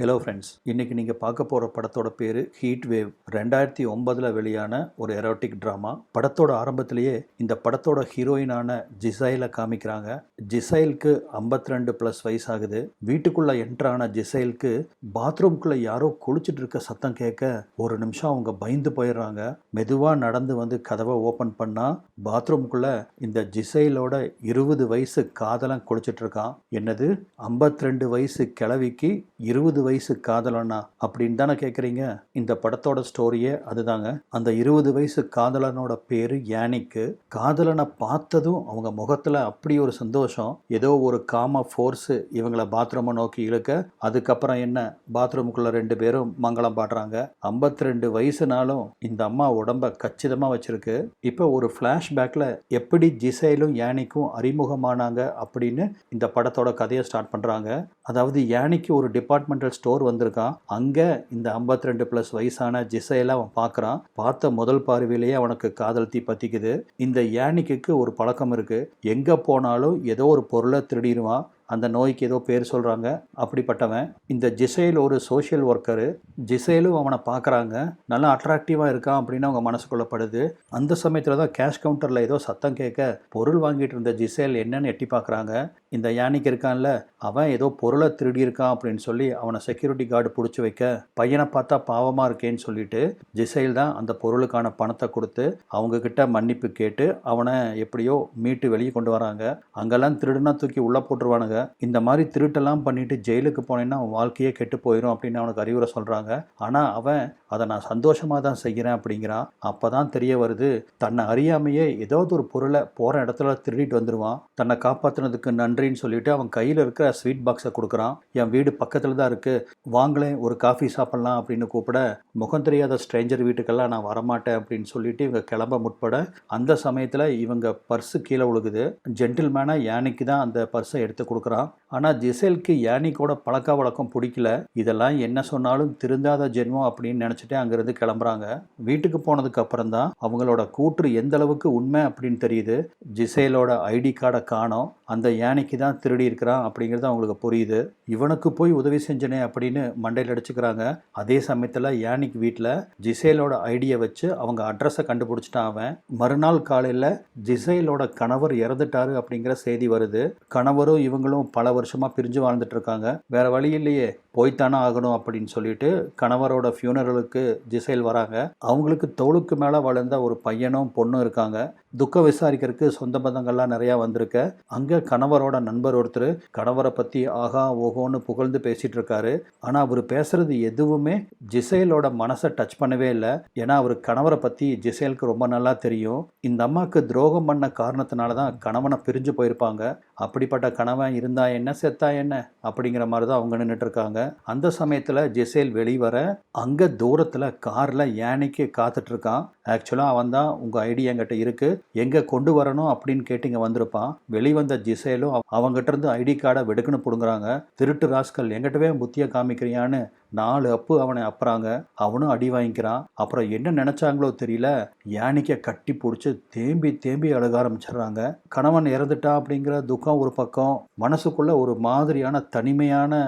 Hello friends, இன்னைக்கு நீங்கள் பார்க்க போகிற படத்தோட பேர் ஹீட் வேவ். 2009 வெளியான ஒரு எரோட்டிக் ட்ராமா. படத்தோட ஆரம்பத்திலேயே இந்த படத்தோட ஹீரோயினான ஜிசைலை காமிக்கிறாங்க. ஜிசைலுக்கு 52+ வயசு ஆகுது. வீட்டுக்குள்ளே என்ட்ரான ஜிசைலுக்கு பாத்ரூம்குள்ளே யாரோ குளிச்சுட்டு இருக்க சத்தம் கேட்க ஒரு நிமிஷம் அவங்க பயந்து போயிடுறாங்க. மெதுவாக நடந்து வந்து கதவை ஓப்பன் பண்ணால் பாத்ரூம்குள்ளே இந்த ஜிசைலோட 20 வயசு காதலன் குளிச்சுட்டு இருக்கான். என்னது, 52 வயசு கிழவிக்கு 20 வயசு காதலனா அப்படின்னு தானே கேட்குறீங்க? இந்த படத்தோட ஸ்டோரியே அதுதாங்க. அந்த 20 வயசு காதலனோட பேரு யானிக்கு. காதலனை பார்த்ததும் அவங்க முகத்தில் அப்படி ஒரு சந்தோஷம். ஏதோ ஒரு காம ஃபோர்ஸு இவங்களை பாத்ரூமை நோக்கி இழுக்க, அதுக்கப்புறம் என்ன, பாத்ரூமுக்குள்ள 2 பேரும் மங்களம் பாடுறாங்க. 52 வயசுனாலும் இந்த அம்மா உடம்ப கச்சிதமாக வச்சிருக்கு. இப்போ ஒரு ஃப்ளாஷ்பேக்கில் எப்படி ஜிசைலும் யானிக்கும் அறிமுகமானாங்க அப்படின்னு இந்த படத்தோட கதையை ஸ்டார்ட் பண்ணுறாங்க. அதாவது யானிக்கு ஒரு டிபார்ட்மெண்டல் ஸ்டோர் வந்திருக்கான். அங்கே இந்த 52+ வயசான ஜிசைலை அவன் பார்க்குறான். பார்த்த முதல் பார்வையிலேயே அவனுக்கு காதல் தீ பற்றிக்குது. இந்த யானிக்கு ஒரு பழக்கம் இருக்குது. எங்கே போனாலும் ஏதோ ஒரு பொருளை திருடிடுவான். அந்த நோய்க்கு ஏதோ பேர் சொல்கிறாங்க. அப்படிப்பட்டவன் இந்த ஜிசைல் ஒரு சோஷியல் ஒர்க்கரு. ஜிசைலும் அவனை பார்க்குறாங்க. நல்லா அட்ராக்டிவாக இருக்கான் அப்படின்னு அவங்க மனசுக்குள்ளப்படுது. அந்த சமயத்தில் தான் கேஷ் கவுண்டரில் ஏதோ சத்தம் கேட்க பொருள் வாங்கிட்டு இருந்த ஜிசைல் என்னன்னு எட்டி பார்க்குறாங்க. இந்த யானிக்கு இருக்கான்ல, அவன் ஏதோ பொருளை திருடி இருக்கான் அப்படின்னு சொல்லி அவனை செக்யூரிட்டி கார்டு பிடிச்சி வைக்க, பையனை பார்த்தா பாவமாக இருக்கேன்னு சொல்லிட்டு ஜிசைல் தான் அந்த பொருளுக்கான பணத்தை கொடுத்து அவங்கக்கிட்ட மன்னிப்பு கேட்டு அவனை எப்படியோ மீட்டு வெளியே கொண்டு வராங்க. அங்கெல்லாம் திருடுனா தூக்கி உள்ளே போட்டுருவானுங்க. இந்த மாதிரி திருட்டெல்லாம் பண்ணிட்டு ஜெயிலுக்கு போனேன்னா அவன் வாழ்க்கையே கெட்டு போயிடும் அப்படின்னு அவனுக்கு அறிவுரை சொல்கிறாங்க. ஆனால் அவன் அதை நான் சந்தோஷமாக தான் செய்கிறேன் அப்படிங்கிறான். அப்போ தான் தெரிய வருது, தன்னை அறியாமையே ஏதாவது ஒரு பொருளை போகிற இடத்துல திருடிட்டு வந்துடுவான். தன்னை காப்பாற்றினதுக்கு நன்றின்னு சொல்லிட்டு அவன் கையில் இருக்கிற ஸ்வீட் பாக்ஸை கொடுக்குறான். என் வீடு பக்கத்தில் தான் இருக்குது, வாங்களேன் ஒரு காஃபி சாப்பிட்லாம் அப்படின்னு கூப்பிட, முகம் தெரியாத ஸ்ட்ரேஞ்சர் வீட்டுக்கெல்லாம் நான் வரமாட்டேன் அப்படின்னு சொல்லிட்டு இவங்க கிளம்ப முற்பட, அந்த சமயத்தில் இவங்க பர்ஸு கீழே விழுகுது. ஜென்டில்மேனாக யானிக்கு தான் அந்த பர்ஸை எடுத்து கொடுக்குறான். ஆனால் ஜிசேலுக்கு யானிக்கோட பழக்க வழக்கம் பிடிக்கல. இதெல்லாம் என்ன சொன்னாலும் திருந்தாத ஜென்மம் அப்படின்னு நினச்சிட்டு அங்கேருந்து கிளம்புறாங்க. வீட்டுக்கு போனதுக்கு அப்புறம் தான் அவங்களோட கூற்று எந்த அளவுக்கு உண்மை அப்படின்னு தெரியுது. ஜிசேலோட ஐடி கார்டை காணோம், அந்த யானிக்கு தான் திருடி இருக்கிறான் அப்படிங்கிறது அவங்களுக்கு புரியுது. இவனுக்கு போய் உதவி செஞ்சனே அப்படின்னு மண்டையில் அடிச்சுக்கிறாங்க. அதே சமயத்தில் யானிக்கு வீட்டில் ஜிசேலோட ஐடியை வச்சு அவங்க அட்ரஸை கண்டுபிடிச்சிட்டான் அவன். மறுநாள் காலையில் ஜிசேலோட கணவர் இறந்துட்டாரு அப்படிங்கிற செய்தி வருது. கணவரும் இவங்களும் பல வருஷமாக பிரிஞ்சு வாழ்ந்துட்டு இருக்காங்க. வேற வழி இல்லையே, போய்த்தானே ஆகணும் அப்படின்னு சொல்லிட்டு கணவரோட ஃபியூனரலுக்கு ஜிசேல் வராங்க. அவங்களுக்கு தோளுக்கு மேலே வளர்ந்த ஒரு பையனும் பொண்ணும் இருக்காங்க. துக்கம் விசாரிக்கிறதுக்கு சொந்த பந்தங்கள்லாம் நிறையா வந்திருக்க. அங்கே கணவரோட நண்பர் ஒருத்தர் கணவரை பற்றி ஆகா ஓகோன்னு புகழ்ந்து பேசிகிட்டு இருக்காரு. ஆனால் அவர் பேசுகிறது எதுவுமே ஜிசேலோட மனசை டச் பண்ணவே இல்லை. ஏன்னா அவர் கணவரை பற்றி ஜிசேலுக்கு ரொம்ப நல்லா தெரியும். இந்த அம்மாவுக்கு துரோகம் பண்ண காரணத்தினால தான் கணவனை பிரிஞ்சு போயிருப்பாங்க. அப்படிப்பட்ட கணவன் இருந்தா என்ன செத்தா என்ன அப்படிங்கிற மாதிரி தான் அவங்க நின்றுட்டு இருக்காங்க. அந்த சமயத்தில் ஜிசேல் வெளிவர அங்கே தூரத்தில் காரில் யானிக்கு காத்துட்டு இருக்கான். ஆக்சுவலாக அவன் தான் உங்கள் ஐடி என்கிட்ட இருக்குது, எங்கே கொண்டு வரணும் அப்படின்னு கேட்டு இங்கே வந்திருப்பான். வெளிவந்த ஜிசேலும் அவங்ககிட்ட இருந்து ஐடி கார்டை வெடுக்குன்னு பிடுங்குறாங்க. திருட்டு ராஸ்கல், எங்கிட்டவே புத்தியை காமிக்கிறியான்னு 4 அப்பு அவனை அப்புறாங்க. அவனும் அடி வாங்கிக்கிறான். அப்புறம் என்ன நினச்சாங்களோ தெரியல, யானிக்க கட்டி பிடிச்சி தேம்பி தேம்பி அழுக ஆரம்பிச்சிடுறாங்க. கணவன் இறந்துட்டா அப்படிங்கிற துக்கம் ஒரு பக்கம், மனசுக்குள்ள ஒரு மாதிரியான தனிமையான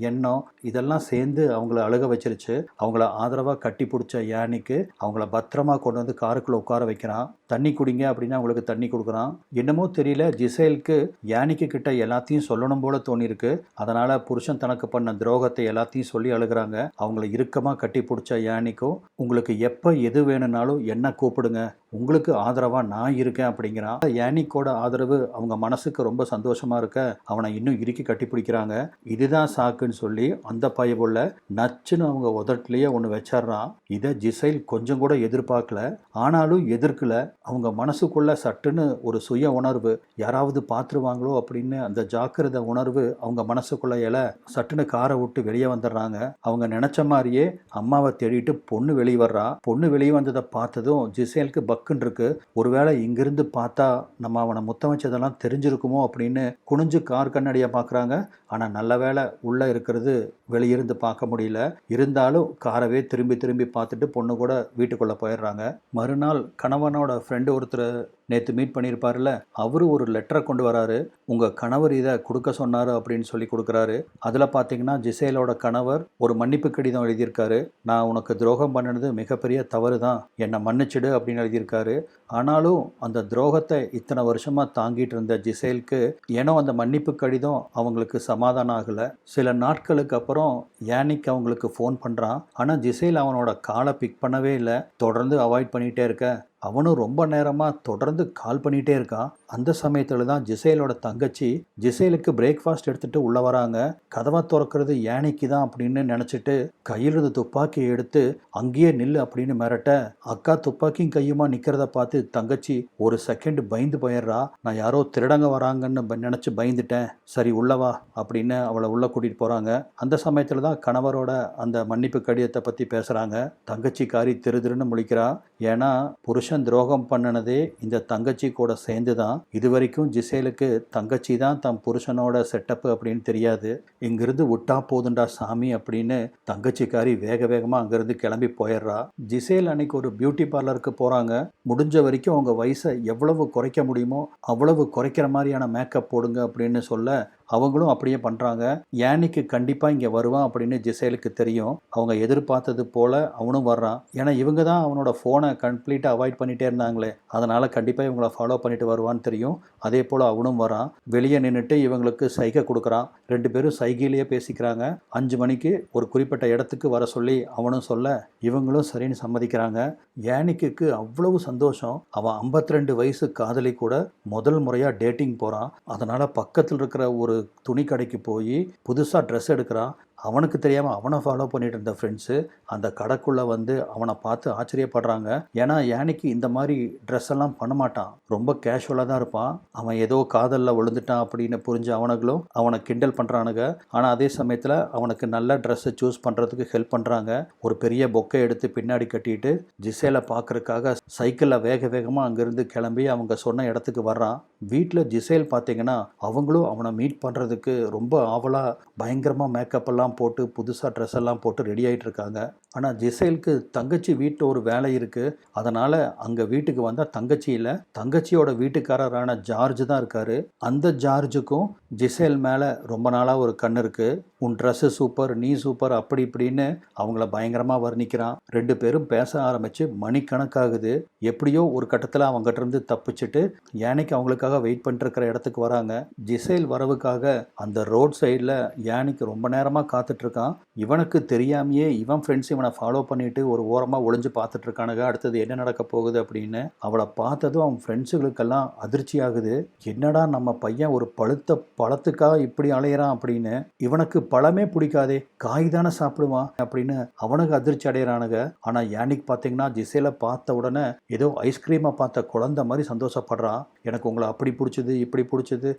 எண்ணம், இதெல்லாம் சேர்ந்து அவங்கள அழுக வச்சிருச்சு. அவங்கள ஆதரவாக கட்டி பிடிச்ச யானிக்கு அவங்கள பத்திரமா கொண்டு வந்து காருக்குள்ளே உட்கார வைக்கிறான். தண்ணி குடிங்க அப்படின்னு அவங்களுக்கு தண்ணி கொடுக்குறான். என்னமோ தெரியல, ஜிசேலுக்கு யானிக்கு கிட்ட எல்லாத்தையும் சொல்லணும் போல தோணிருக்கு. அதனால புருஷன் தனக்கு பண்ண துரோகத்தை எல்லாத்தையும் சொல்லி அழுகிறாங்க. அவங்கள இறுக்கமாக கட்டி பிடிச்ச யானிக்கும், உங்களுக்கு எப்போ எது வேணும்னாலும் என்ன கூப்பிடுங்க, உங்களுக்கு ஆதரவாக நான் இருக்கேன் அப்படிங்கிறான். யானிக்கோட ஆதரவு அவங்க மனசுக்கு ரொம்ப சந்தோஷமா இருக்க அவனை இன்னும் இறுக்கி கட்டி பிடிக்கிறாங்க. இதுதான் சாக்குன்னு சொல்லி அந்த பையபுள்ள நச்சுன்னு அவங்க உதட்டிலேயே ஒன்று வச்சிட்றான். இதை ஜிசைல் கொஞ்சம் கூட எதிர்பார்க்கல. ஆனாலும் எதிர்க்கல. அவங்க மனசுக்குள்ள சட்டுன்னு ஒரு சுய உணர்வு, யாராவது பார்த்துருவாங்களோ அப்படின்னு அந்த ஜாக்கிரதை உணர்வு அவங்க மனசுக்குள்ள சட்டுன்னு காரை விட்டு வெளியே வந்துடுறாங்க. அவங்க நினச்ச மாதிரியே அம்மாவை தேடிட்டு பொண்ணு வெளியே வர்றா. பொண்ணு வெளியே வந்ததை பார்த்ததும் ஜிசேலுக்கு பக்குன்னு இருக்கு. ஒருவேளை இங்கிருந்து பார்த்தா நம்ம அவனை முத்தம் வச்சதெல்லாம் தெரிஞ்சிருக்குமோ அப்படின்னு குனிஞ்சு கார் கண்ணாடியை பார்க்குறாங்க. ஆனால் நல்ல வேளை உள்ளே இருக்கிறது வெளியிருந்து பார்க்க முடியல. இருந்தாலும் காரவே திரும்பி திரும்பி பார்த்துட்டு பொண்ணு கூட வீட்டுக்குள்ளே போயிடுறாங்க. மறுநாள் கணவனோட ஃப்ரெண்டு ஒருத்தர் நேற்று மீட் பண்ணியிருப்பார்ல, அவரு ஒரு லெட்டரை கொண்டு வராரு. உங்கள் கணவர் இதை கொடுக்க சொன்னார் அப்படின்னு சொல்லி கொடுக்குறாரு. அதில் பார்த்தீங்கன்னா ஜிசேலோட கணவர் ஒரு மன்னிப்பு கடிதம் எழுதியிருக்காரு. நான் உனக்கு துரோகம் பண்ணினது மிகப்பெரிய தவறு தான், என்னை மன்னிச்சிடு அப்படின்னு எழுதியிருக்காரு. ஆனாலும் அந்த துரோகத்தை இத்தனை வருஷமாக தாங்கிட்டு இருந்த ஜிசேலுக்கு ஏனோ அந்த மன்னிப்பு கடிதம் அவங்களுக்கு சமாதானம் ஆகலை. சில நாட்களுக்கு அப்புறம் யானிக் அவங்களுக்கு ஃபோன் பண்ணுறான். ஆனால் ஜிசேல் அவனோட காலை பிக் பண்ணவே இல்லை. தொடர்ந்து அவாய்ட் பண்ணிகிட்டே இருக்க அவனும் ரொம்ப நேரமாக தொடர்ந்து கால் பண்ணிகிட்டே இருக்கான். அந்த சமயத்தில் தான் ஜிசேலோட தங்கச்சி ஜிசேலுக்கு பிரேக்ஃபாஸ்ட் எடுத்துகிட்டு உள்ளே வராங்க. கதவை திறக்கிறது யானிக்கு தான் அப்படின்னு நினச்சிட்டு கையிலிருந்து துப்பாக்கியை எடுத்து அங்கேயே நில்லு அப்படின்னு மிரட்ட, அக்கா துப்பாக்கியும் கையுமா நிற்கிறத பார்த்து தங்கச்சி ஒரு செகண்ட் பயந்து போயிடுறா. நான் யாரோ திருடங்க வராங்கன்னு நினச்சி பயந்துட்டேன், சரி உள்ளவா அப்படின்னு அவளை உள்ளே கூட்டிகிட்டு போகிறாங்க. அந்த சமயத்தில் தான் கணவரோட அந்த மன்னிப்பு கடிதத்தை பற்றி பேசுகிறாங்க. தங்கச்சிக்காரி திரு திருன்னு முழிக்கிறா. ஏன்னா புருஷன் துரோகம் பண்ணினதே இந்த தங்கச்சி கூட சேர்ந்து தான். இதுவரைக்கும் ஜிசேலுக்கு தங்கச்சி தான் தன் புருஷனோட செட்டப்பு அப்படின்னு தெரியாது. இங்கிருந்து விட்டா போதுண்டா சாமி அப்படின்னு தங்கச்சிக்காரி வேக வேகமாக அங்கிருந்து கிளம்பி போயிடுறா. ஜிசேல் அன்னைக்கு ஒரு பியூட்டி பார்லருக்கு போகிறாங்க. முடிஞ்ச வரைக்கும் அவங்க வயசை எவ்வளவு குறைக்க முடியுமோ அவ்வளவு குறைக்கிற மாதிரியான மேக்கப் போடுங்க அப்படின்னு சொல்ல அவங்களும் அப்படியே பண்ணுறாங்க. யானிக்கு கண்டிப்பாக இங்கே வருவான் அப்படின்னு ஜிசேலுக்கு தெரியும். அவங்க எதிர்பார்த்தது போல் அவனும் வர்றான். ஏன்னா இவங்க தான் அவனோட ஃபோனை கம்ப்ளீட்டாக அவாய்ட் பண்ணிகிட்டே இருந்தாங்களே, அதனால் கண்டிப்பாக இவங்கள ஃபாலோ பண்ணிட்டு வருவான்னு தெரியும். அதே போல் அவனும் வரான். வெளியே நின்றுட்டு இவங்களுக்கு சைகை கொடுக்குறான். 2 பேரும் சைகையிலேயே பேசிக்கிறாங்க. 5 மணிக்கு ஒரு குறிப்பிட்ட இடத்துக்கு வர சொல்லி அவனும் சொல்ல இவங்களும் சரின்னு சம்மதிக்கிறாங்க. யானிக்கு அவ்வளவு சந்தோஷம். அவன் 52 வயசு காதலி கூட முதல் முறையாக டேட்டிங் போகிறான். அதனால் பக்கத்தில் இருக்கிற ஒரு துணி கடைக்கு போய் புதுசாக ட்ரெஸ் எடுக்கிறான். அவனுக்கு தெரியாமல் அவனை ஃபாலோ பண்ணிட்டு இருந்த ஃப்ரெண்ட்ஸு அந்த கடைக்குள்ளே வந்து அவனை பார்த்து ஆச்சரியப்படுறாங்க. ஏன்னா யானிக்கு இந்த மாதிரி ட்ரெஸ் எல்லாம் பண்ண மாட்டான், ரொம்ப கேஷுவலாக தான் இருப்பான். அவன் ஏதோ காதலில் விழுந்துட்டான் அப்படின்னு புரிஞ்ச அவனுங்களும் அவனை கிண்டல் பண்ணுறானுங்க. ஆனால் அதே சமயத்தில் அவனுக்கு நல்ல ட்ரெஸ்ஸை சூஸ் பண்ணுறதுக்கு ஹெல்ப் பண்ணுறாங்க. ஒரு பெரிய பொக்கை எடுத்து பின்னாடி கட்டிட்டு ஜிசேலை பார்க்குறதுக்காக சைக்கிளில் வேக வேகமாக அங்கேருந்து கிளம்பி அவங்க சொன்ன இடத்துக்கு வர்றான். வீட்டில் ஜிசேல் பார்த்தீங்கன்னா அவங்களும் அவனை மீட் பண்ணுறதுக்கு ரொம்ப ஆவலாக பயங்கரமாக மேக்கப் எல்லாம் போட்டு புதுசாக ட்ரெஸ் எல்லாம் போட்டு ரெடி ஆகிட்டு இருக்காங்க. ஆனால் ஜிசேலுக்கு தங்கச்சி வீட்டில் ஒரு வேலை இருக்குது. அதனால் அங்கே வீட்டுக்கு வந்தால் தங்கச்சி இல்லை, தங்கச்சியோட வீட்டுக்காரரான ஜார்ஜ் தான் இருக்கார். அந்த ஜார்ஜுக்கும் ஜிசேல் மேலே ரொம்ப நாளாக ஒரு கண் இருக்குது. உன் ட்ரெஸ்ஸு சூப்பர், நீ சூப்பர் அப்படி இப்படின்னு அவங்கள பயங்கரமாக வர்ணிக்கிறான். 2 பேரும் பேச ஆரம்பித்து மணிக்கணக்காகுது. எப்படியோ ஒரு கட்டத்தில் அவங்ககிட்ட இருந்து தப்பிச்சுட்டு யானிக்கு அவங்களுக்காக வெயிட் பண்ணிருக்கிற இடத்துக்கு வராங்க. ஜிசேல் வரவுக்காக அந்த ரோட் சைடில் யானிக்கு ரொம்ப நேரமாக காத்துட்ருக்கான். இவனுக்கு தெரியாமையே இவன் ஃப்ரெண்ட்ஸ் இவனை ஃபாலோ பண்ணிட்டு ஒரு ஓரமாக ஒளிஞ்சு பார்த்துட்ருக்கானுங்க. அடுத்தது என்ன நடக்க போகுது அப்படின்னு. அவளை பார்த்ததும் அவன் ஃப்ரெண்ட்ஸுகளுக்கெல்லாம் அதிர்ச்சி ஆகுது. என்னடா நம்ம பையன் ஒரு பழுத்த பழத்துக்காக இப்படி அலையிறான் அப்படின்னு. இவனுக்கு பழமே பிடிக்காதே, காய் தானே சாப்பிடுவான் அப்படின்னு அவனுக்கு அதிர்ச்சி அடைகிறானுங்க. ஆனால் யானிக் பார்த்தீங்கன்னா ஜிசேலை பார்த்த உடனே ஏதோ ஐஸ்கிரீமை பார்த்த குழந்தை மாதிரி சந்தோஷப்படுறான். எனக்கு உங்களை அப்படி பிடிச்சது இப்படி பிடிச்சது,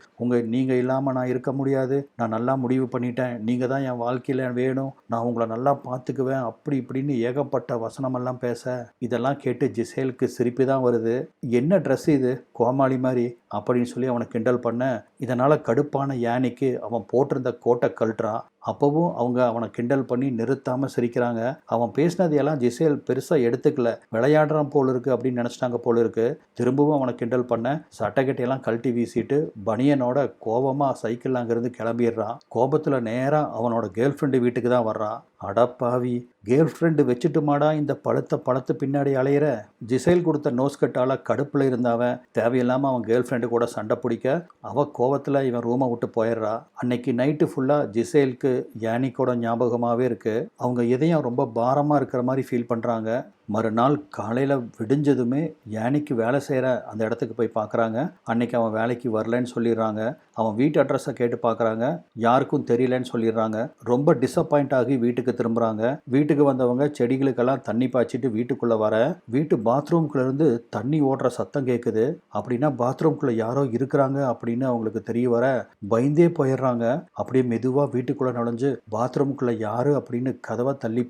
நீங்கள் இல்லாமல் நான் இருக்க முடியாது, நான் நல்லா முடிவு பண்ணிட்டேன், நீங்கள் தான் என் வாழ்க்கையில் வேணும், நான் உங்களை நல்லா பார்த்துக்குவேன் அப்படி இப்படின்னு ஏகப்பட்ட வசனமெல்லாம் பேச இதெல்லாம் கேட்டு ஜிசேலுக்கு சிரிப்பு தான் வருது. என்ன ட்ரெஸ் இது கோமாளி மாதிரி அப்படின்னு சொல்லி அவனை கிண்டல் பண்ண இதனால் கடுப்பான யானிக்கு அவன் போட்டிருந்த கோட்டை கழட்டுறான். அப்போவும் அவங்க அவனை கிண்டல் பண்ணி நிறுத்தாமல் சிரிக்கிறாங்க. அவன் பேசினது எல்லாம் ஜிசேல் பெருசாக எடுத்துக்கல, விளையாடுறான் போல் இருக்குது அப்படின்னு நினச்சிட்டாங்க போல் இருக்குது. திரும்பவும் அவனை கிண்டல் பண்ண சட்டைக்கட்டையெல்லாம் கழட்டி வீசிட்டு பனியனோட கோபமாக சைக்கிள் அங்கேருந்து கிளம்பிடுறான். கோபத்தில் நேராக அவனோட கேர்ள் ஃப்ரெண்டு வீட்டுக்கு தான் வர்றான். அடப்பாவி, கேர்ள் ஃப்ரெண்டு வச்சுட்டுமாடா இந்த பழத்து பின்னாடி அலையிற. ஜிசேல் கொடுத்த நோஸ்கட்டால் கடுப்பில் இருந்தவன் தேவையில்லாமல் அவன் கேர்ள் ஃப்ரெண்டு கூட சண்டை பிடிக்க அவள் கோவத்தில் இவன் ரூமை விட்டு போயிடுறா. அன்னைக்கு நைட்டு ஃபுல்லாக ஜிசேலுக்கு யானிக்கோட ஞாபகமாகவே இருக்குது. அவங்க எதையும் ரொம்ப பாரமாக இருக்கிற மாதிரி ஃபீல் பண்ணுறாங்க. மறுநாள் காலையில் விடிஞ்சதுமே யானிக்கு வேலை செய்கிற அந்த இடத்துக்கு போய் பார்க்குறாங்க. அன்னைக்கு அவன் வேலைக்கு வரலன்னு சொல்லிடுறாங்க. அவன் வீட்டு அட்ரஸை கேட்டு பார்க்குறாங்க, யாருக்கும் தெரியலன்னு சொல்லிடுறாங்க. ரொம்ப டிசப்பாயிண்ட் ஆகி வீட்டுக்கு திரும்புகிறாங்க. வீட்டுக்கு வந்தவங்க செடிகளுக்கெல்லாம் தண்ணி பாய்ச்சிட்டு வீட்டுக்குள்ளே வர வீட்டு பாத்ரூம்குள்ளேருந்து தண்ணி ஓடுற சத்தம் கேட்குது. அப்படின்னா பாத்ரூம்குள்ளே யாரோ இருக்கிறாங்க அப்படின்னு அவங்களுக்கு தெரிய வர பயந்தே போயிடுறாங்க. அப்படியே மெதுவாக வீட்டுக்குள்ளே நுழைஞ்சு பாத்ரூமுக்குள்ள யாரு அப்படின்னு கதவை தள்ளி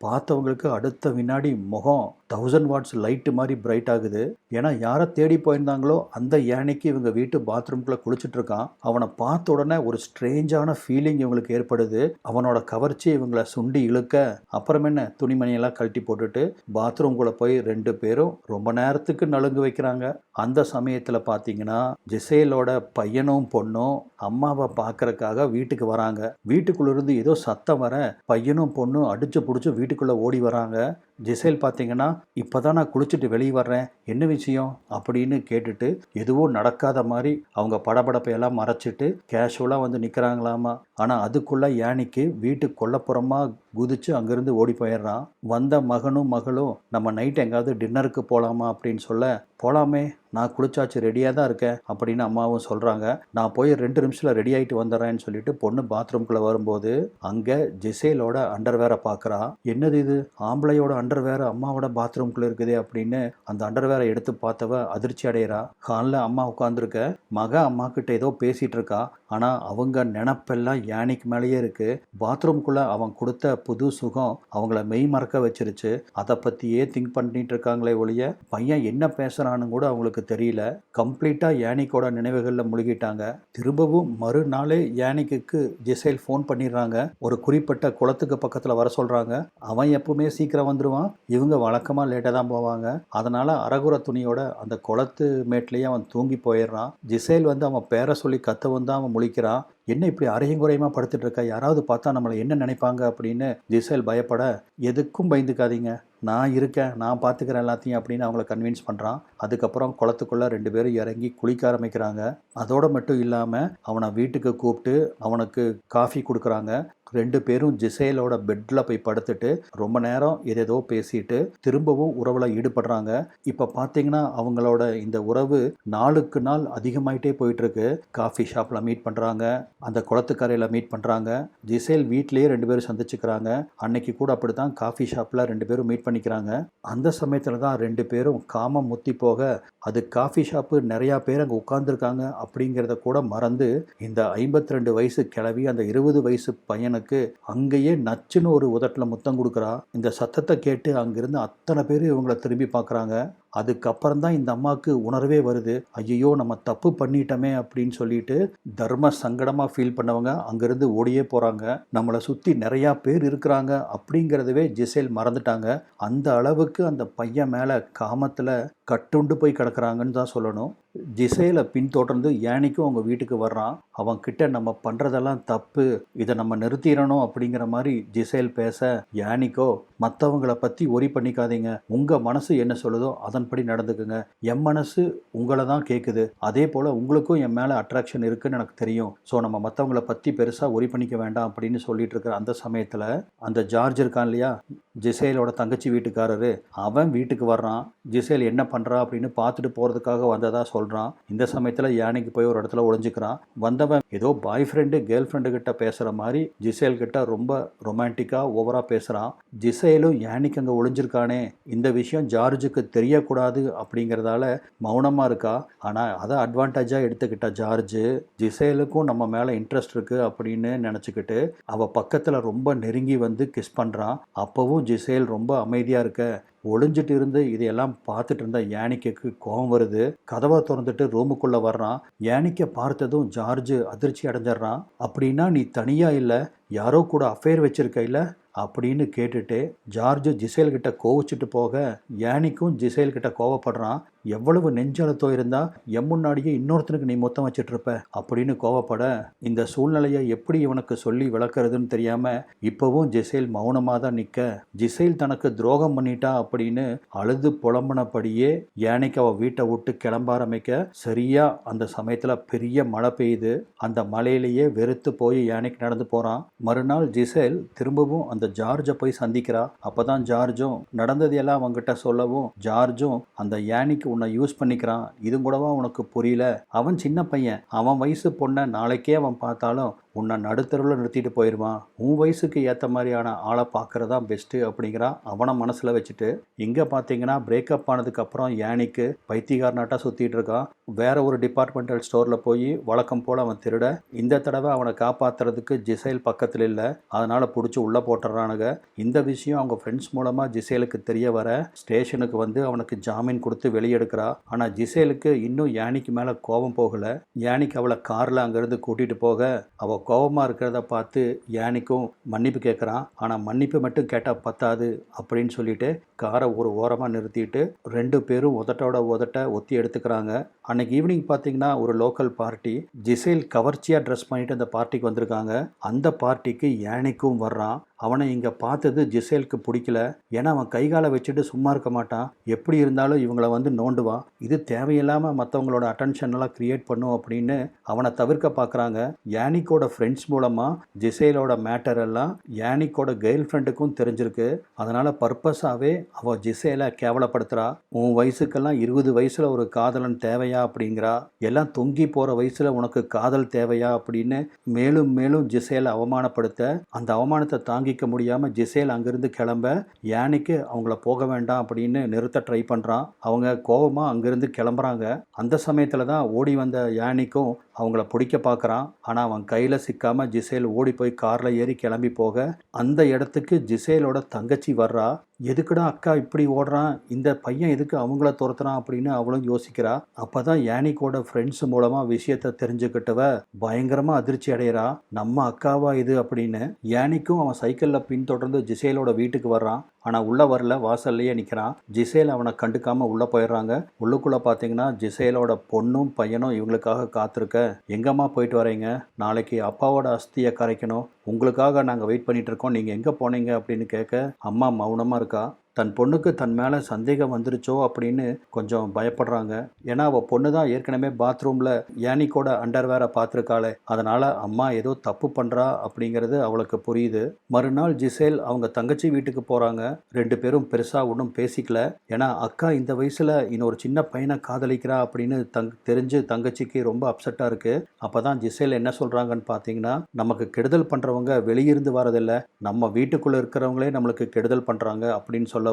பார்த்தவங்களுக்கு அடுத்த வினாடி முகம் 1000 வாட்ஸ் லைட்டு மாதிரி பிரைட் ஆகுது. ஏன்னா யாரை தேடி போயிருந்தாங்களோ அந்த யானைக்கு இவங்க வீட்டு பாத்ரூம்குள்ளே குளிச்சுட்டு இருக்கான். அவனை பார்த்த உடனே ஒரு ஸ்ட்ரேஞ்சான ஃபீலிங் இவங்களுக்கு ஏற்படுது. அவனோட கவர்ச்சி இவங்களை சுண்டி இழுக்க அப்புறம் என்ன துணிமணியெல்லாம் கழட்டி போட்டுட்டு பாத்ரூம்குள்ளே போய் 2 பேரும் ரொம்ப நேரத்துக்கு நலுங்கு வைக்கிறாங்க. அந்த சமயத்தில் பார்த்தீங்கன்னா ஜிசேலோட பையனும் பொண்ணும் அம்மாவை பார்க்கறக்காக வீட்டுக்கு வராங்க. வீட்டுக்குள்ளேருந்து ஏதோ சத்தம் வர பையனும் பொண்ணும் அடிச்சு பிடிச்சி வீட்டுக்குள்ளே ஓடி வராங்க. ஜிசேல் பார்த்தீங்கன்னா இப்போ தான் நான் குளிச்சுட்டு வெளியே வர்றேன், என்ன விஷயம் அப்படின்னு கேட்டுட்டு எதுவும் நடக்காத மாதிரி அவங்க படபடப்பையெல்லாம் மறைச்சிட்டு கேஷுவலாக வந்து நிற்கிறாங்களாமா. ஆனால் அதுக்குள்ளே யானைக்கு வீட்டு கொல்லப்புறமா குதிச்சு அங்கேருந்து ஓடி போயிடுறான். வந்த மகனும் மகளும் நம்ம நைட் எங்காவது டின்னருக்கு போகலாமா அப்படின்னு சொல்ல, போகலாமே, நான் குளிச்சாச்சு, ரெடியாக தான் இருக்கேன் அப்படின்னு அம்மாவும் சொல்கிறாங்க. நான் போய் 2 நிமிஷத்தில் ரெடி ஆகிட்டு வந்துடுறேன்னு சொல்லிட்டு பொண்ணு பாத்ரூம்குள்ளே வரும்போது அங்கே ஜிசேலோட அண்டர்வேரை பார்க்குறா. என்னது இது, ஆம்பளையோட அண்டர்வேர் அம்மாவோட பாத்ரூம்குள்ளே இருக்குதே அப்படின்னு அந்த அண்டர்வேரை எடுத்து பார்த்தவ அதிர்ச்சி அடைகிறா. ஹாலில் அம்மா உட்காந்துருக்க, அம்மா கிட்ட ஏதோ பேசிகிட்டு இருக்கா. ஆனால் அவங்க நினப்பெல்லாம் யானைக்கு மேலேயே இருக்குது. பாத்ரூம்குள்ளே அவன் கொடுத்த புது சுகம் அவங்கள மெய் மறக்க வச்சிருச்சு. அதை பற்றியே திங்க் பண்ணிட்டு இருக்காங்களே ஒழிய பையன் என்ன பேசுகிறான்னு கூட அவங்களுக்கு தெரியல. கம்ப்ளீட்டாக யானிக்கோட நினைவுகளில் முழுகிட்டாங்க. திரும்பவும் மறுநாளே யானிக்கு ஜிசேல் ஃபோன் பண்ணிடுறாங்க. ஒரு குறிப்பிட்ட குளத்துக்கு பக்கத்தில் வர சொல்கிறாங்க. அவன் எப்பவுமே சீக்கிரம் வந்துடுவான், இவங்க வழக்கமாக லேட்டாக தான் போவாங்க. அதனால் அரகுர துணியோட அந்த குளத்து மேட்லேயே அவன் தூங்கி போயிடுறான். ஜிசேல் வந்து அவன் பேரை சொல்லி கத்தவும் தான் அவன் முழிக்கிறான். என்ன இப்படி அரையும் குறையுமா படுத்துட்டு இருக்க, யாராவது பார்த்தா நம்மளை என்ன நினைப்பாங்க அப்படின்னு ஜிசேல் பயப்பட, எதுக்கும் பயந்துக்காதீங்க, நான் இருக்கேன், நான் பார்த்துக்கிறேன் எல்லாத்தையும் அப்படின்னு அவங்கள கன்வின்ஸ் பண்ணுறான். அதுக்கப்புறம் குளத்துக்குள்ளே 2 பேரும் இறங்கி குளிக்க ஆரம்பிக்கிறாங்க. அதோடு மட்டும் இல்லாமல் அவனை வீட்டுக்கு கூப்பிட்டு அவனுக்கு காஃபி கொடுக்குறாங்க. 2 பேரும் ஜிசேலோட பெட்டில் போய் படுத்துட்டு ரொம்ப நேரம் ஏதேதோ பேசிட்டு திரும்பவும் உறவில் ஈடுபடுறாங்க. இப்போ பார்த்தீங்கன்னா அவங்களோட இந்த உறவு நாளுக்கு நாள் அதிகமாயிட்டே போயிட்டுருக்கு. காஃபி ஷாப்பில் மீட் பண்ணுறாங்க, அந்த குளத்துக்கரையில் மீட் பண்ணுறாங்க. ஜிசேல் வீட்லேயே 2 பேரும் சந்திச்சுக்கிறாங்க. அன்னைக்கு கூட அப்படி தான் காஃபி ஷாப்பில் 2 பேரும் மீட் பண்ணிக்கிறாங்க. அந்த சமயத்தில் தான் 2 பேரும் காமம் முத்தி போக அது காஃபி ஷாப்பு, நிறையா பேர் அங்கே உட்காந்துருக்காங்க அப்படிங்கிறத கூட மறந்து இந்த 52 வயசு கிளவி அந்த 20 வயசு பையனுக்கு அங்கேயே நச்சுன்னு ஒரு உதட்டில் முத்தம் கொடுக்குறா. இந்த சத்தத்தை கேட்டு அங்கிருந்து அத்தனை பேர் இவங்களை திரும்பி பார்க்குறாங்க. அதுக்கப்புறம் தான் இந்த அம்மாவுக்கு உணர்வே வருது, ஐயோ நம்ம தப்பு பண்ணிட்டோமே அப்படின்னு சொல்லிட்டு தர்ம சங்கடமாக ஃபீல் பண்ணவங்க அங்கேருந்து ஓடியே போகிறாங்க. நம்மளை சுற்றி நிறையா பேர் இருக்கிறாங்க அப்படிங்கிறதவே ஜிசேல் மறந்துட்டாங்க. அந்த அளவுக்கு அந்த பையன் மேலே காமத்தில் கட்டுண்டு போய் கிடக்குறாங்கன்னு தான் சொல்லணும். ஜிசேலை பின்தொடர்ந்து யானிக்கும் அவங்க வீட்டுக்கு வர்றான். அவன்கிட்ட நம்ம பண்ணுறதெல்லாம் தப்பு, இதை நம்ம நிறுத்திடணும் அப்படிங்கிற மாதிரி ஜிசேல் பேச, யானிக்கோ மற்றவங்களை பற்றி ஒரி பண்ணிக்காதீங்க, உங்கள் மனசு என்ன சொல்லுதோ அதன்படி நடந்துக்குங்க, என் மனசு உங்களை தான் கேட்குது, அதே போல் உங்களுக்கும் என் மேலே அட்ராக்ஷன் இருக்குன்னு எனக்கு தெரியும், ஸோ நம்ம மற்றவங்களை பற்றி பெருசாக ஒரி பண்ணிக்க வேண்டாம் அப்படின்னு சொல்லிட்டு இருக்கிற அந்த சமயத்தில் அந்த ஜார்ஜ் இருக்கான் இல்லையா, ஜிசேலோட தங்கச்சி வீட்டுக்காரரு, அவன் வீட்டுக்கு வர்றான். ஜிசேல் என்ன பண்ணுறா அப்படின்னு பார்த்துட்டு போகிறதுக்காக வந்ததா சொல்கிறான். இந்த சமயத்தில் யானைக்கு போய் ஒரு இடத்துல ஒளிஞ்சுக்கிறான். வந்தவன் ஏதோ பாய் ஃப்ரெண்டு கேர்ள் ஃப்ரெண்டு கிட்ட பேசுகிற மாதிரி ஜிசேல் கிட்ட ரொம்ப ரொமான்டிக்காக ஓவராக பேசுகிறான். ஜிசேலும் யானிக்கு அங்கே ஒளிஞ்சிருக்கானே, இந்த விஷயம் ஜார்ஜுக்கு தெரியக்கூடாது அப்படிங்கிறதால மௌனமாக இருக்கா. ஆனால் அதை அட்வான்டேஜாக எடுத்துக்கிட்ட ஜார்ஜு ஜிசேலுக்கும் நம்ம மேலே இன்ட்ரெஸ்ட் இருக்குது அப்படின்னு நினச்சிக்கிட்டு அவள் பக்கத்தில் ரொம்ப நெருங்கி வந்து கிஸ் பண்ணுறான். அப்போவும் ஜிசேல் ரொம்ப அமைதியாக இருக்க, ஒளிஞ்சிட்டு இருந்து இதையெல்லாம் பார்த்துட்டு இருந்த யானிக்கு கோபம் வருது. கதவை திறந்துட்டு ரூமுக்குள்ளே வர்றான். யானிக்கை பார்த்ததும் ஜார்ஜ் அதிர்ச்சி அடைஞ்சிட்றான். அப்படின்னா நீ தனியாக இல்லை, யாரோ கூட அஃபேர் வச்சிருக்க இல்லை அப்படின்னு கேட்டுட்டு ஜார்ஜ் ஜிசேல் கிட்ட கோவிச்சுட்டு போக, யானிக்கும் ஜிசேல் கிட்ட கோவப்படுறான். எவ்வளவு நெஞ்சழுத்தம் இருந்தா என் முன்னாடியே இன்னொருத்தனுக்கு நீ மொத்தம் வச்சிட்டு இருப்ப அப்படின்னு கோவப்பட, இந்த சூழ்நிலையை எப்படி இவனுக்கு சொல்லி விளக்குறதுன்னு தெரியாம இப்பவும் ஜிசேல் மௌனமாக தான் நிற்க, ஜிசேல் தனக்கு துரோகம் பண்ணிட்டா அப்படின்னு அழுது புலம்புனபடியே யானிக்கு அவள் வீட்டை விட்டு கிளம்ப ஆரம்பிக்க, சரியா அந்த சமயத்தில் பெரிய மழை பெய்யுது. அந்த மழையிலேயே வெறுத்து போய் யானிக்கு நடந்து போகிறான். மறுநாள் ஜிசேல் திரும்பவும் அந்த ஜார்ஜை போய் சந்திக்கிறா. அப்பதான் ஜார்ஜும் நடந்தது எல்லாம் அவங்ககிட்ட சொல்லவும், ஜார்ஜும் அந்த யானிக்கு உன்னை யூஸ் பண்ணிக்கிறான், இது கூடவா உனக்கு புரியல, அவன் சின்ன பையன், அவன் வயசு பொண்ணை நாளைக்கே அவன் பார்த்தாலும் உன்னை நடுத்தருவில் நிறுத்திட்டு போயிடுவான், உன் வயசுக்கு ஏற்ற மாதிரியான ஆளை பார்க்குறதா பெஸ்ட்டு அப்படிங்கிறான். அவனை மனசில் வச்சுட்டு இங்கே பார்த்தீங்கன்னா பிரேக்கப் ஆனதுக்கப்புறம் யானிக்கு பைத்தியக்காரனாட்டா சுற்றிட்டு இருக்கான். வேற ஒரு டிபார்ட்மெண்டல் ஸ்டோரில் போய் வழக்கம் போல் அவன் திருட, இந்த தடவை அவனை காப்பாற்றுறதுக்கு ஜிசைல் பக்கத்தில் இல்லை, அதனால் பிடிச்சி உள்ளே போட்டுறானுங்க. இந்த விஷயம் அவங்க ஃப்ரெண்ட்ஸ் மூலமாக ஜிசேலுக்கு தெரிய வர ஸ்டேஷனுக்கு வந்து அவனுக்கு ஜாமீன் கொடுத்து வெளியெடுக்கிறா. ஆனால் ஜிசேலுக்கு இன்னும் யானிக்கு மேலே கோபம் போகலை. யானிக்கு அவளை காரில் அங்கேருந்து கூட்டிகிட்டு போக அவள் கோபமாக இருக்கிறத பார்த்து யானிக்கும் மன்னிப்பு கேட்குறான். ஆனால் மன்னிப்பு மட்டும் கேட்டால் பத்தாது அப்படின்னு சொல்லிட்டு காரை ஒரு ஓரமாக நிறுத்திட்டு 2 பேரும் உதட்டோட உதட்ட ஒத்தி எடுத்துக்கிறாங்க. அன்னைக்கு ஈவினிங் பார்த்தீங்கன்னா ஒரு லோக்கல் பார்ட்டி. ஜிசேல் கவர்ச்சியாக ட்ரெஸ் பண்ணிட்டு அந்த பார்ட்டிக்கு வந்திருக்காங்க. அந்த பார்ட்டிக்கு யானிக்கும் வர்றான். அவனை இங்கே பார்த்தது ஜிசேலுக்கு பிடிக்கல. ஏன்னா அவன் கைகாலை வச்சுட்டு சும்மா இருக்க மாட்டான், எப்படி இருந்தாலும் இவங்களை வந்து நோண்டுவான். இது தேவையில்லாமல் மற்றவங்களோட அட்டென்ஷன் எல்லாம் கிரியேட் பண்ணும் அப்படின்னு அவனை தவிர்க்க பார்க்குறாங்க. யானிக்கோட ஃப்ரெண்ட்ஸ் மூலமாக ஜிசேலோட மேட்டர் எல்லாம் யானிக்கோட கேர்ள் ஃப்ரெண்டுக்கும் தெரிஞ்சிருக்கு. அதனால் பர்பஸாகவே அவள் ஜிசேலை கேவலப்படுத்துகிறா. உன் வயசுக்கெல்லாம் 20 வயசில் ஒரு காதலன் தேவையா அப்படிங்கிறா. எல்லாம் தொங்கி போகிற வயசில் உனக்கு காதல் தேவையா அப்படின்னு மேலும் மேலும் ஜிசேலை அவமானப்படுத்த, அந்த அவமானத்தை தாங்கிக்க முடியாமல் ஜிசேல் அங்கேருந்து கிளம்ப யானிக்கு அவங்கள போக வேண்டாம் அப்படின்னு நிறுத்த ட்ரை பண்ணுறான். அவங்க கோபமாக அங்கேருந்து கிளம்புறாங்க. அந்த சமயத்தில் தான் ஓடி வந்த யானிக்கும் அவங்கள பிடிக்க பார்க்குறான். ஆனால் அவன் கையில் சிக்காமல் ஜிசேல் ஓடி போய் காரில் ஏறி கிளம்பி போக அந்த இடத்துக்கு ஜிசேலோட தங்கச்சி வர்றா. எதுக்குடா அக்கா இப்படி ஓடுறான், இந்த பையன் எதுக்கு அவங்கள துரத்துறான் அப்படின்னு அவளும் யோசிக்கிறா. அப்போ தான் யானிக்கோட ஃப்ரெண்ட்ஸ் மூலமாக விஷயத்தை தெரிஞ்சுக்கிட்டவ பயங்கரமாக அதிர்ச்சி அடைகிறா. நம்ம அக்காவா இது அப்படின்னு. யானிக்கும் அவன் சைக்கிளில் பின்தொடர்ந்து ஜிசேலோட வீட்டுக்கு வர்றான். ஆனால் உள்ளே வரல, வாசல்லையே நிற்கிறான். ஜிசேல் அவனை கண்டுக்காமல் உள்ளே போயிடுறாங்க. உள்ளுக்குள்ளே பார்த்தீங்கன்னா ஜிசேலோட பொண்ணும் பையனும் இவங்களுக்காக காத்திருக்க, எங்கம்மா போயிட்டு வரீங்க, நாளைக்கு அப்பாவோட அஸ்தியை கரைக்கணும், உங்களுக்காக நாங்கள் வெயிட் பண்ணிட்டு இருக்கோம், நீங்கள் எங்கே போனீங்க அப்படின்னு கேட்க அம்மா மௌனமாக இருக்கா. தன் பொண்ணுக்கு தன் மேலே சந்தேகம் வந்துருச்சோ அப்படின்னு கொஞ்சம் பயப்படுறாங்க. ஏன்னா அவள் பொண்ணு தான் ஏற்கனவே பாத்ரூமில் யானிக்கோட அண்டர்வேரை பார்த்துருக்காளே, அதனால் அம்மா ஏதோ தப்பு பண்ணுறா அப்படிங்கிறது அவளுக்கு புரியுது. மறுநாள் ஜிசேல் அவங்க தங்கச்சி வீட்டுக்கு போகிறாங்க. 2 பேரும் பெருசாக ஒன்றும் பேசிக்கல. ஏன்னா அக்கா இந்த வயசில் இன்னொரு சின்ன பையனை காதலிக்கிறா அப்படின்னு தெரிஞ்சு தங்கச்சிக்கு ரொம்ப அப்செட்டாக இருக்குது. அப்போ தான் ஜிசேல் என்ன சொல்கிறாங்கன்னு பார்த்தீங்கன்னா, நமக்கு கெடுதல் பண்ணுறவங்க வெளியிருந்து வரதில்லை, நம்ம வீட்டுக்குள்ளே இருக்கிறவங்களே நம்மளுக்கு கெடுதல் பண்ணுறாங்க அப்படின்னு சொல்லவும்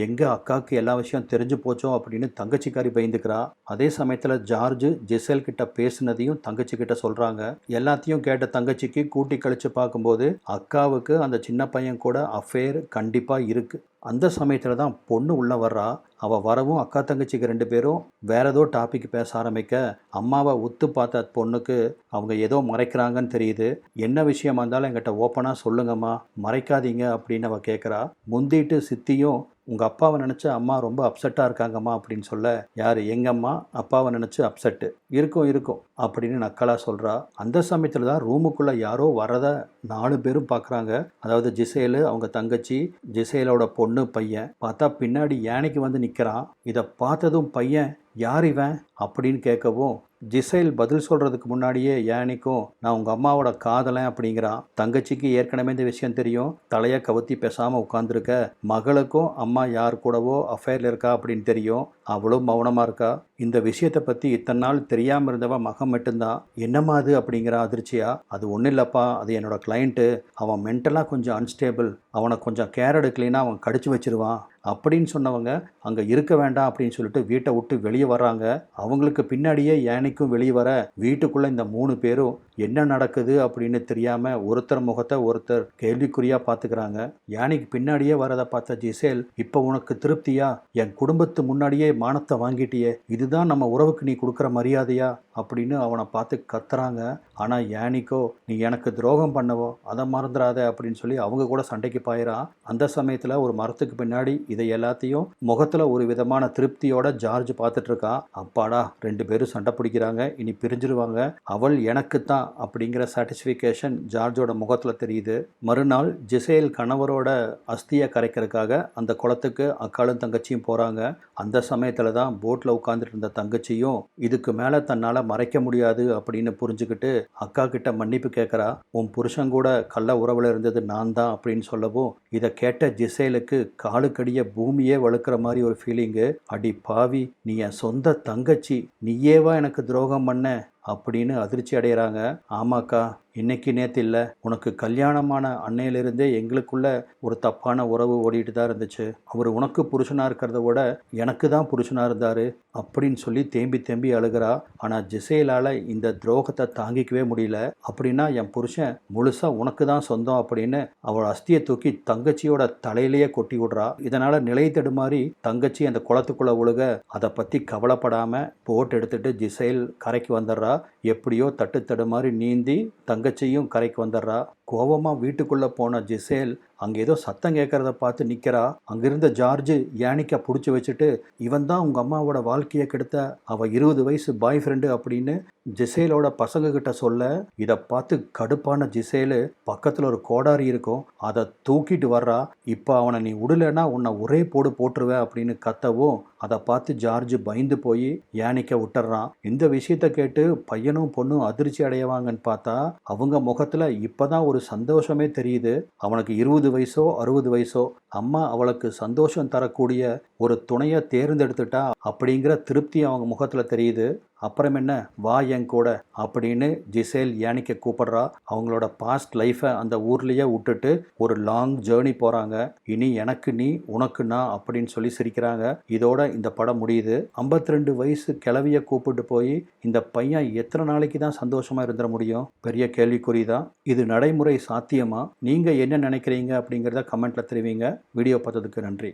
எங்க அக்காவுக்கு எல்லா விஷயம் தெரிஞ்சு போச்சோ அப்படின்னு தங்கச்சிக்காரி பயந்துக்கிறா. அதே சமயத்தில் ஜார்ஜ் ஜிசேல் கிட்ட பேசினதையும் தங்கச்சி கிட்ட சொல்கிறாங்க. எல்லாத்தையும் கேட்ட தங்கச்சிக்கு கூட்டி கழிச்சு பார்க்கும்போது அக்காவுக்கு அந்த சின்ன பையன் கூட அஃபேர் கண்டிப்பாக இருக்குது. அந்த சமயத்தில் தான் பொண்ணு உள்ளே வர்றா. அவள் வரவும் அக்கா தங்கச்சிக்கு 2 பேரும் வேற ஏதோ டாபிக் பேச ஆரம்பிக்க, அம்மாவை உத்து பார்த்த பொண்ணுக்கு அவங்க ஏதோ மறைக்கிறாங்கன்னு தெரியுது. என்ன விஷயமா இருந்தாலும் என்கிட்ட ஓப்பனாக சொல்லுங்கம்மா, மறைக்காதீங்க அப்படின்னு அவள் கேட்குறா. முந்திட்டு சித்தியும் உங்கள் அப்பாவை நினச்சி அம்மா ரொம்ப அப்செட்டாக இருக்காங்கம்மா அப்படின்னு சொல்ல, யார் எங்கள் அம்மா அப்பாவை நினச்சி அப்செட்டு இருக்கும் அப்படின்னு நக்கலாக சொல்கிறா. அந்த சமயத்தில் தான் ரூமுக்குள்ளே யாரோ வரதை 4 பேரும் பார்க்குறாங்க. அதாவது ஜிசேலு, அவங்க தங்கச்சி, ஜிசேலோட பொண்ணு, பையன். பார்த்தா பின்னாடி யானைக்கு வந்து நிற்கிறான். இதை பார்த்ததும் பையன் யார் இவன் அப்படின்னு கேட்கவும் ஜிசேல் பதில் சொல்கிறதுக்கு முன்னாடியே யானிக்கும் நான் உங்கள் அம்மாவோட காதலன் அப்படிங்கிறான். தங்கச்சிக்கு ஏற்கனவே இந்த விஷயம் தெரியும். தலையை கவுத்தி பேசாமல் உட்காந்துருக்க. மகளுக்கும் அம்மா யார் கூடவோ அஃபேரில் இருக்கா அப்படின்னு தெரியும். அவளும் மௌனமாக இருக்கா. இந்த விஷயத்தை பற்றி இத்தனை நாள் தெரியாமல் இருந்தவ மகன் மட்டும்தான். என்னம்மா அது அப்படிங்கிற அதிர்ச்சியா. அது ஒன்றும் இல்லைப்பா, அது என்னோட கிளைண்ட்டு, அவன் மென்டலாக கொஞ்சம் அன்ஸ்டேபிள், அவனை கொஞ்சம் கேர் எடுக்கலைன்னா அவன் கடிச்சு வச்சிருவான் அப்படின்னு சொன்னவங்க அங்கே இருக்க வேண்டாம் அப்படின்னு சொல்லிட்டு வீட்டை விட்டு வெளியே வர்றாங்க. அவங்களுக்கு பின்னாடியே யானிக்கும் வெளியே வர வீட்டுக்குள்ளே இந்த 3 பேரும் என்ன நடக்குது அப்படின்னு தெரியாமல் ஒருத்தர் முகத்தை ஒருத்தர் கேள்விக்குறியாக பார்த்துக்கிறாங்க. யானிக்கு பின்னாடியே வரதை பார்த்த ஜிசேல், இப்போ உனக்கு திருப்தியா, என் குடும்பத்து முன்னாடியே மானத்தை வாங்கிட்டியே, இதுதான் நம்ம உறவுக்கு நீ கொடுக்குற மரியாதையா அப்படின்னு அவனை பார்த்து கத்துறாங்க. ஆனால் யானிக்கோ நீ எனக்கு துரோகம் பண்ணவோ அதை மறந்துடாத அப்படின்னு சொல்லி அவங்க கூட சண்டைக்கு பாயிறான். அந்த சமயத்தில் ஒரு மரத்துக்கு பின்னாடி இதை எல்லாத்தையும் முகத்தில் ஒரு விதமான திருப்தியோட ஜார்ஜ் பார்த்துட்டு இருக்கான். அப்பாடா 2 பேரும் சண்டை பிடிக்கிறாங்க, இனி பிரிஞ்சிருவாங்க, அவள் எனக்கு தான் அப்படிங்கிற சாட்டிஸ்ஃபிகேஷன் ஜார்ஜோட முகத்தில் தெரியுது. மறுநாள் ஜிசேல் கணவரோட அஸ்தியை கரைக்கிறதுக்காக அந்த குளத்துக்கு அக்காலும் தங்கச்சியும் போகிறாங்க. அந்த சமயத்தில் தான் போட்டில் உட்காந்துட்டு இருந்த தங்கச்சியும் இதுக்கு மேலே தன்னால் மறைக்க முடியாது அப்படின்னு புரிஞ்சுக்கிட்டு அக்கா கிட்ட மன்னிப்பு கேட்குறா. உன் புருஷன் கூட கள்ள உறவில் இருந்தது நான் தான் அப்படின்னு சொல்லவும் இதை கேட்ட ஜிசேலுக்கு காலுக்கடிய பூமியே வழுக்கிற மாதிரி ஒரு ஃபீலிங்கு. அடி பாவி, நீ என் சொந்த தங்கச்சி, நீயேவா எனக்கு துரோகம் பண்ண, அப்படின்னு அதிர்ச்சி அடைகிறாங்க. ஆமாக்கா, இன்னைக்கு நேற்று இல்லை, உனக்கு கல்யாணமான அன்னையிலிருந்தே எங்களுக்குள்ள ஒரு தப்பான உறவு ஓடிட்டு தான் இருந்துச்சு. அவர் உனக்கு புருஷனாக இருக்கிறத விட எனக்கு தான் புருஷனாக இருந்தார் அப்படின்னு சொல்லி தேம்பி தேம்பி அழுகிறா. ஆனால் ஜிசேலால் இந்த துரோகத்தை தாங்கிக்கவே முடியல. அப்படின்னா என் புருஷன் முழுசாக உனக்கு தான் சொந்தம் அப்படின்னு அவள் அஸ்தியை தூக்கி தங்கச்சியோட தலையிலேயே கொட்டி விடுறா. இதனால் நிலை தடுமாறி தங்கச்சி அந்த குளத்துக்குள்ளே விழுக அதை பற்றி கவலைப்படாமல் போட் எடுத்துட்டு ஜிசேல் கரைக்கு வந்துடுறா. எப்படியோ தட்டு தடுமாறி நீந்தி தங்கச்சியும் கரைக்கு வந்துடுறா. கோவமாக வீட்டுக்குள்ளே போன ஜிசேல் அங்கே ஏதோ சத்தம் கேட்குறத பார்த்து நிற்கிறா. அங்கிருந்த ஜார்ஜ் யானிக்கா பிடிச்சி வச்சுட்டு, இவன் தான் உங்கள் அம்மாவோட வாழ்க்கையை கெடுத்த அவள் 20 வயசு பாய் ஃப்ரெண்டு அப்படின்னு ஜிசேலோட பசங்க கிட்ட சொல்ல, இதை பார்த்து கடுப்பான ஜிசேலு பக்கத்தில் ஒரு கோடாரி இருக்கும், அதை தூக்கிட்டு வர்றா. இப்போ அவனை நீ விடலைன்னா உன்னை ஒரே போட்டுருவேன் அப்படின்னு கத்தவும் அதை பார்த்து ஜார்ஜ் பயந்து போய் யானிக்க விட்டுறான். இந்த விஷயத்த கேட்டு பையனும் பொண்ணும் அதிர்ச்சி அடையவாங்கன்னு பார்த்தா அவங்க முகத்தில் இப்போதான் ஒரு சந்தோஷமே தெரியுது. அவனுக்கு 20 வயசோ 60 வயசோ அம்மா அவளுக்கு சந்தோஷம் தரக்கூடிய ஒரு துணையை தேர்ந்தெடுத்துட்டா அப்படிங்கிற திருப்தி அவங்க முகத்தில் தெரியுது. அப்புறம் என்ன, வா என் கூட அப்படின்னு ஜிசேல் யானிக்க கூப்பிடுறா. அவங்களோட பாஸ்ட் லைஃப்பை அந்த ஊர்லேயே விட்டுட்டு ஒரு லாங் ஜேர்னி போகிறாங்க. இனி எனக்கு நீ உனக்கு நான் அப்படின்னு சொல்லி சிரிக்கிறாங்க. இதோட இந்த படம் முடியுது. 52 வயசு கிளவியை கூப்பிட்டு போய் இந்த பையன் எத்தனை நாளைக்கு தான் சந்தோஷமாக இருந்துட முடியும்? பெரிய கேள்விக்குறி தான். இது நடைமுறை சாத்தியமா? நீங்கள் என்ன நினைக்கிறீங்க அப்படிங்கிறத கமெண்ட்டில் தெரிவிங்க. வீடியோ பார்த்ததுக்கு நன்றி.